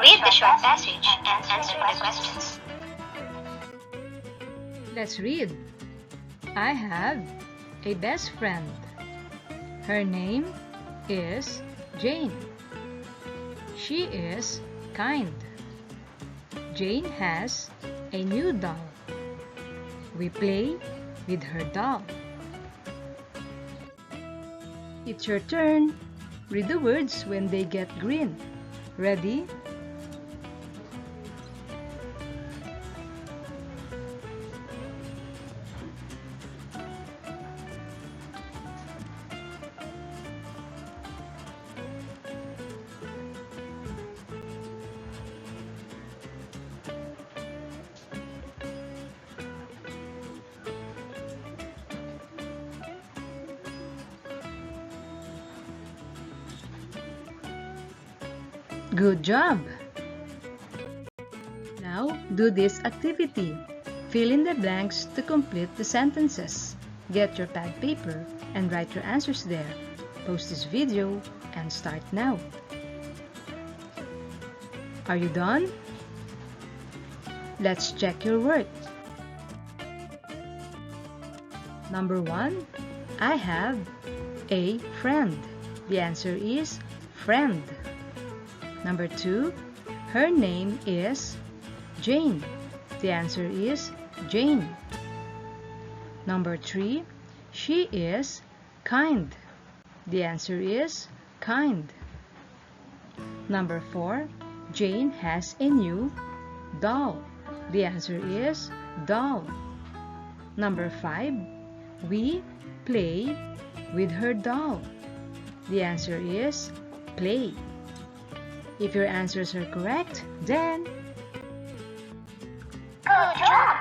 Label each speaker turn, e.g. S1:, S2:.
S1: Read the short passage and answer the questions.
S2: Let's read. I have a best friend. Her name is Jane. She is kind. Jane has a new doll. We play with her doll. It's your turn. Read the words when they get green. Ready? Good job! Now, do this activity. Fill in the blanks to complete the sentences. Get your pad paper and write your answers there. Pause this video and start now. Are you done? Let's check your work. Number 1. I have a friend. The answer is friend. Number 2, her name is Jane. The answer is Jane. Number 3, she is kind. The answer is kind. Number 4, Jane has a new doll. The answer is doll. Number 5, we play with her doll. The answer is play. If your answers are correct, then
S1: Good job!